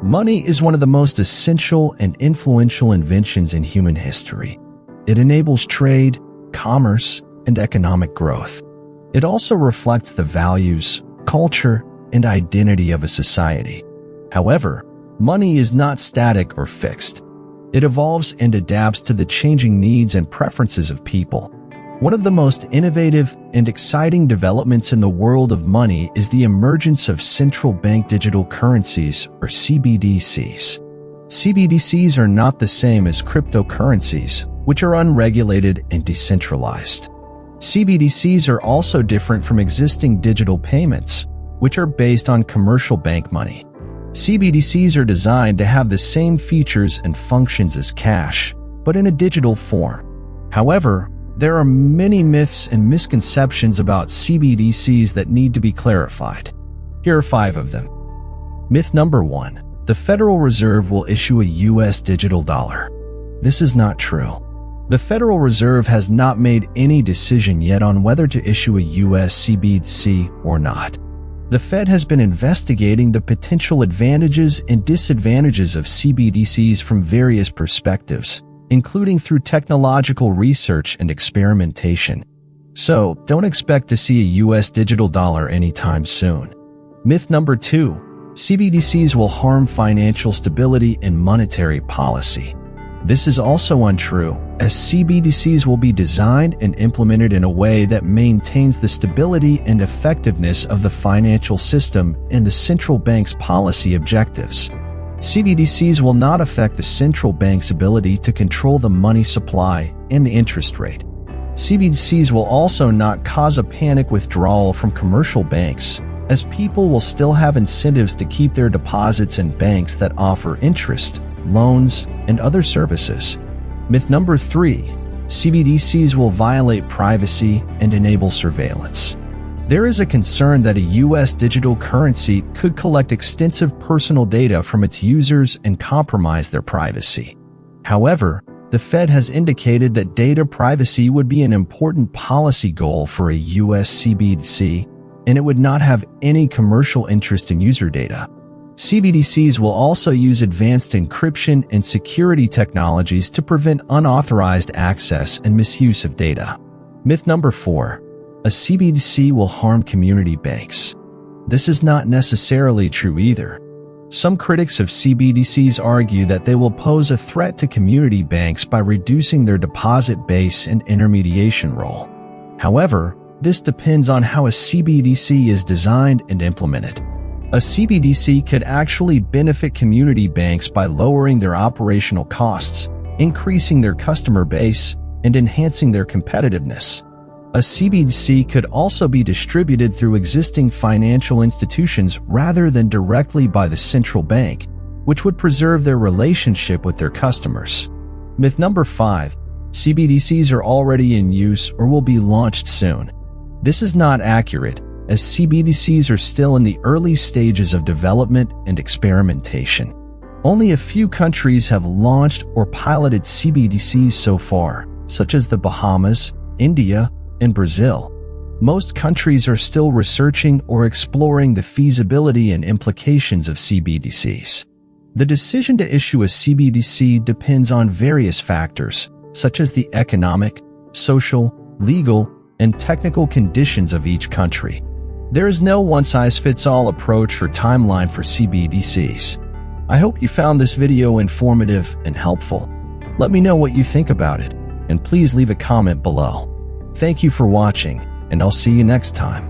Money is one of the most essential and influential inventions in human history. It enables trade, commerce, and economic growth. It also reflects the values, culture, and identity of a society. However, money is not static or fixed. It evolves and adapts to the changing needs and preferences of people. One of the most innovative and exciting developments in the world of money is the emergence of Central Bank Digital Currencies, or CBDCs. CBDCs are not the same as cryptocurrencies, which are unregulated and decentralized. CBDCs are also different from existing digital payments, which are based on commercial bank money. CBDCs are designed to have the same features and functions as cash, but in a digital form. However, there are many myths and misconceptions about CBDCs that need to be clarified. Here are 5 of them. Myth number 1. The Federal Reserve will issue a U.S. digital dollar. This is not true. The Federal Reserve has not made any decision yet on whether to issue a U.S. CBDC or not. The Fed has been investigating the potential advantages and disadvantages of CBDCs from various perspectives, including through technological research and experimentation. So, don't expect to see a U.S. digital dollar anytime soon. Myth number 2. CBDCs will harm financial stability and monetary policy. This is also untrue, as CBDCs will be designed and implemented in a way that maintains the stability and effectiveness of the financial system and the central bank's policy objectives. CBDCs will not affect the central bank's ability to control the money supply and the interest rate. CBDCs will also not cause a panic withdrawal from commercial banks, as people will still have incentives to keep their deposits in banks that offer interest, loans, and other services. Myth number 3. CBDCs will violate privacy and enable surveillance. There is a concern that a U.S. digital currency could collect extensive personal data from its users and compromise their privacy. However, the Fed has indicated that data privacy would be an important policy goal for a U.S. CBDC, and it would not have any commercial interest in user data. CBDCs will also use advanced encryption and security technologies to prevent unauthorized access and misuse of data. Myth number 4. A CBDC will harm community banks. This is not necessarily true either. Some critics of CBDCs argue that they will pose a threat to community banks by reducing their deposit base and intermediation role. However, this depends on how a CBDC is designed and implemented. A CBDC could actually benefit community banks by lowering their operational costs, increasing their customer base, and enhancing their competitiveness. A CBDC could also be distributed through existing financial institutions rather than directly by the central bank, which would preserve their relationship with their customers. Myth number 5. CBDCs are already in use or will be launched soon. This is not accurate, as CBDCs are still in the early stages of development and experimentation. Only a few countries have launched or piloted CBDCs so far, such as the Bahamas, India, and Brazil. Most countries are still researching or exploring the feasibility and implications of CBDCs. The decision to issue a CBDC depends on various factors, such as the economic, social, legal, and technical conditions of each country. There is no one-size-fits-all approach or timeline for CBDCs. I hope you found this video informative and helpful. Let me know what you think about it, and please leave a comment below. Thank you for watching, and I'll see you next time.